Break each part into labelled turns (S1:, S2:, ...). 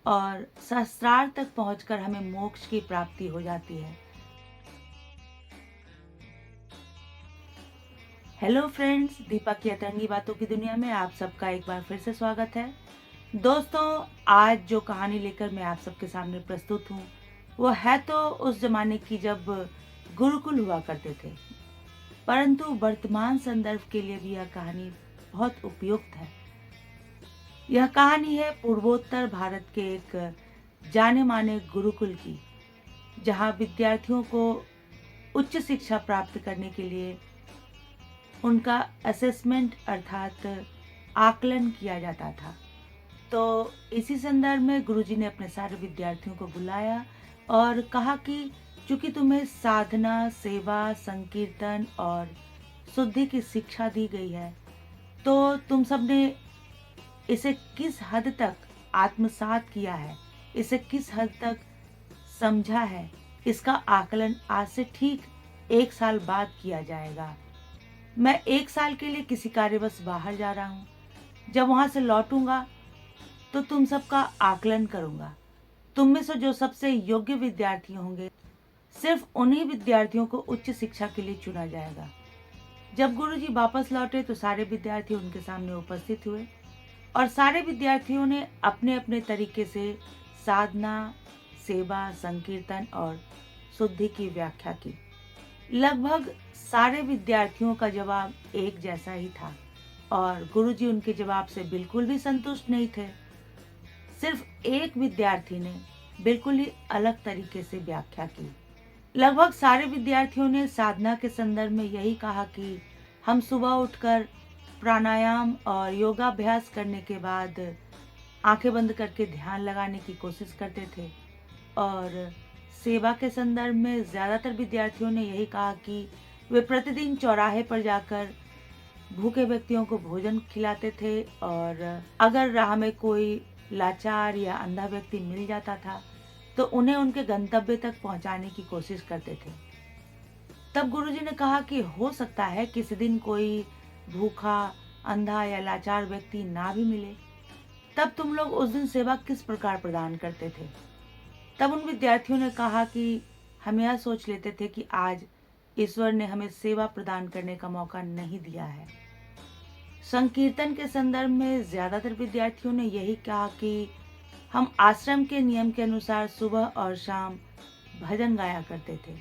S1: और सहस्रार तक पहुंचकर हमें मोक्ष की प्राप्ति हो जाती है। हेलो फ्रेंड्स, दीपा की अतरंगी बातों की दुनिया में आप सबका एक बार फिर से स्वागत है। दोस्तों, आज जो कहानी लेकर मैं आप सबके सामने प्रस्तुत हूँ वो है तो उस जमाने की जब गुरुकुल हुआ करते थे, परंतु वर्तमान संदर्भ के लिए भी यह कहानी बहुत उपयुक्त है। यह कहानी है पूर्वोत्तर भारत के एक जाने माने गुरुकुल की, जहाँ विद्यार्थियों को उच्च शिक्षा प्राप्त करने के लिए उनका असेसमेंट अर्थात आकलन किया जाता था। तो इसी संदर्भ में गुरुजी ने अपने सारे विद्यार्थियों को बुलाया और कहा कि चूंकि तुम्हें साधना, सेवा, संकीर्तन और शुद्धि की शिक्षा दी गई है, तो तुम सबने इसे किस हद तक आत्मसात किया है, इसे किस हद तक समझा है, इसका आकलन आज से ठीक 1 साल बाद किया जाएगा। मैं 1 साल के लिए किसी कार्यवश बाहर जा रहा हूँ। जब वहां से लौटूंगा तो तुम सबका आकलन करूंगा। तुम में से जो सबसे योग्य विद्यार्थी होंगे, सिर्फ उन्हीं विद्यार्थियों को उच्च शिक्षा के लिए चुना जाएगा। जब गुरुजी वापस लौटे तो सारे विद्यार्थी उनके सामने उपस्थित हुए और सारे विद्यार्थियों ने अपने अपने तरीके से साधना, सेवा, संकीर्तन और शुद्धि की व्याख्या की। लगभग सारे विद्यार्थियों का जवाब एक जैसा ही था और गुरुजी उनके जवाब से बिल्कुल भी संतुष्ट नहीं थे। सिर्फ एक विद्यार्थी ने बिल्कुल ही अलग तरीके से व्याख्या की। लगभग सारे विद्यार्थियों ने साधना के संदर्भ में यही कहा कि हम सुबह उठकर प्राणायाम और योगाभ्यास करने के बाद आंखें बंद करके ध्यान लगाने की कोशिश करते थे, और सेवा के संदर्भ में ज़्यादातर विद्यार्थियों ने यही कहा कि वे प्रतिदिन चौराहे पर जाकर भूखे व्यक्तियों को भोजन खिलाते थे, और अगर राह में कोई लाचार या अंधा व्यक्ति मिल जाता था तो उन्हें उनके गंतव्य तक पहुंचाने की कोशिश करते थे। तब गुरुजी ने कहा कि हो सकता है किसी दिन कोई भूखा, अंधा या लाचार व्यक्ति ना भी मिले, तब तुम लोग उस दिन सेवा किस प्रकार प्रदान करते थे। तब उन विद्यार्थियों ने कहा कि हम यह सोच लेते थे कि आज ईश्वर ने हमें सेवा प्रदान करने का मौका नहीं दिया है। संकीर्तन के संदर्भ में ज्यादातर विद्यार्थियों ने यही कहा कि हम आश्रम के नियम के अनुसार सुबह और शाम भजन गाया करते थे।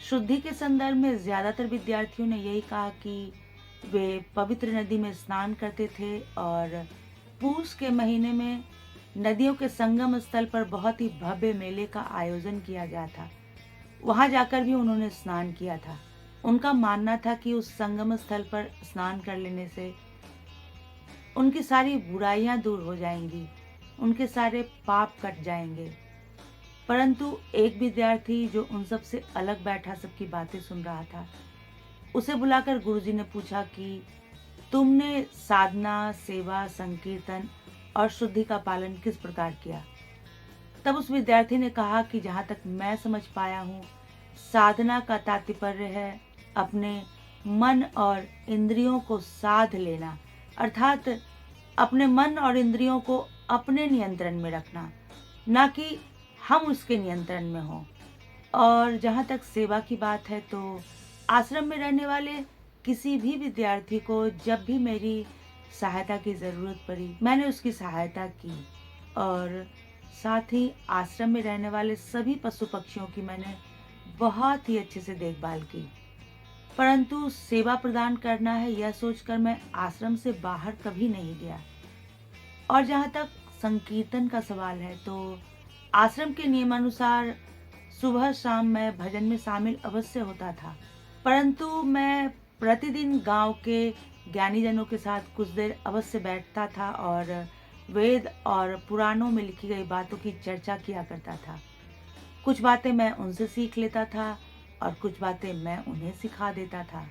S1: शुद्धि के संदर्भ में ज्यादातर विद्यार्थियों ने यही कहा कि वे पवित्र नदी में स्नान करते थे और पूस के महीने में नदियों के संगम स्थल पर बहुत ही भव्य मेले का आयोजन किया गया था। वहां जाकर भी उन्होंने स्नान किया था। उनका मानना था कि उस संगम स्थल पर स्नान कर लेने से उनकी सारी बुराइयां दूर हो जाएंगी, उनके सारे पाप कट जाएंगे। परंतु एक विद्यार्थी जो उन सब से अलग बैठा सबकी बातें सुन रहा था, उसे बुलाकर गुरुजी ने पूछा कि तुमने साधना, सेवा, संकीर्तन और शुद्धि का पालन किस प्रकार किया। तब उस विद्यार्थी ने कहा कि जहाँ तक मैं समझ पाया हूँ, साधना का तात्पर्य है अपने मन और इंद्रियों को साध लेना, अर्थात अपने मन और इंद्रियों को अपने नियंत्रण में रखना, ना कि हम उसके नियंत्रण में हों। और जहाँ तक सेवा की बात है, तो आश्रम में रहने वाले किसी भी विद्यार्थी को जब भी मेरी सहायता की ज़रूरत पड़ी, मैंने उसकी सहायता की, और साथ ही आश्रम में रहने वाले सभी पशु पक्षियों की मैंने बहुत ही अच्छे से देखभाल की। परंतु सेवा प्रदान करना है यह सोचकर मैं आश्रम से बाहर कभी नहीं गया। और जहाँ तक संकीर्तन का सवाल है, तो आश्रम के नियमानुसार सुबह शाम मैं भजन में शामिल अवश्य होता था, परंतु मैं प्रतिदिन गांव के ज्ञानी जनों के साथ कुछ देर अवश्य बैठता था और वेद और पुराणों में लिखी गई बातों की चर्चा किया करता था। कुछ बातें मैं उनसे सीख लेता था और कुछ बातें मैं उन्हें सिखा देता था।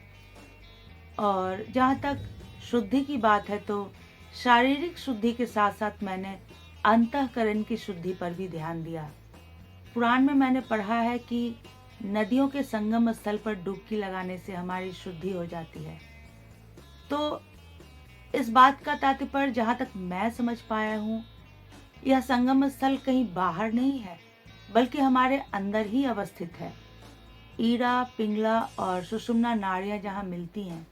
S1: और जहाँ तक शुद्धि की बात है, तो शारीरिक शुद्धि के साथ साथ मैंने अंतःकरण की शुद्धि पर भी ध्यान दिया। पुराण में मैंने पढ़ा है कि नदियों के संगम स्थल पर डुबकी लगाने से हमारी शुद्धि हो जाती है। तो इस बात का तात्पर्य जहाँ तक मैं समझ पाया हूँ, यह संगम स्थल कहीं बाहर नहीं है, बल्कि हमारे अंदर ही अवस्थित है। ईड़ा, पिंगला और सुषुम्ना नाड़ियां जहाँ मिलती हैं,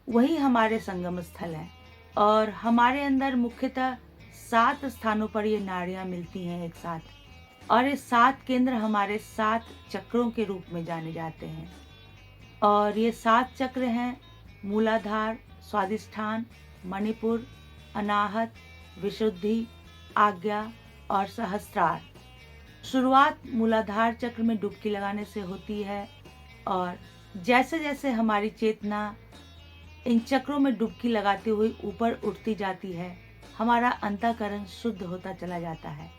S1: वही हमारे संगम स्थल है। और हमारे अंदर मुख्यतः 7 स्थानों पर ये नाड़ियां मिलती हैं एक साथ। और ये 7 केंद्र हमारे 7 चक्रों के रूप में जाने जाते हैं। और ये 7 चक्र हैं: मूलाधार, स्वादिष्ठान, मणिपुर, अनाहत, विशुद्धि, आज्ञा और सहस्त्रार। शुरुआत मूलाधार चक्र में डुबकी लगाने से होती है, और जैसे जैसे हमारी चेतना इन चक्रों में डुबकी लगाते हुए ऊपर उठती जाती है, हमारा अंतःकरण शुद्ध होता चला जाता है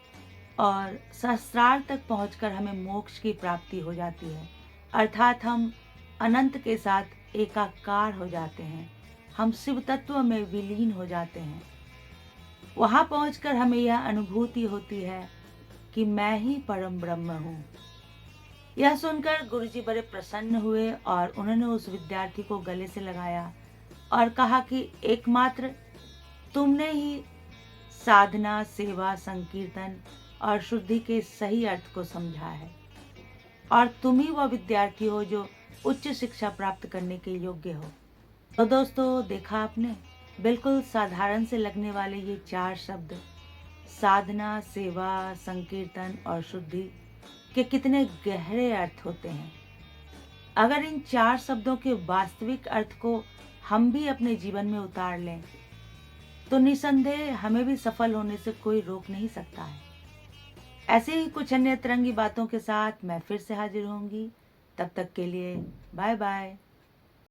S1: और सहस्त्रार तक पहुंचकर हमें मोक्ष की प्राप्ति हो जाती है। अर्थात हम अनंत के साथ एकाकार हो जाते हैं, हम शिव तत्व में विलीन हो जाते हैं। वहां पहुंचकर हमें यह अनुभूति होती है कि मैं ही परम ब्रह्म हूँ। यह सुनकर गुरुजी बड़े प्रसन्न हुए और उन्होंने उस विद्यार्थी को गले से लगाया और कहा कि एकमात्र तुमने ही साधना, सेवा, संकीर्तन और शुद्धि के सही अर्थ को समझा है, और तुम ही वह विद्यार्थी हो जो उच्च शिक्षा प्राप्त करने के योग्य हो। तो दोस्तों, देखा आपने, बिल्कुल साधारण से लगने वाले ये 4 शब्द साधना, सेवा, संकीर्तन और शुद्धि के कितने गहरे अर्थ होते हैं। अगर इन 4 शब्दों के वास्तविक अर्थ को हम भी अपने जीवन में उतार लें, तो निसंदेह हमें भी सफल होने से कोई रोक नहीं सकता है। ऐसे ही कुछ अन्य तरंगी बातों के साथ मैं फिर से हाजिर होंगी। तब तक के लिए बाय बाय।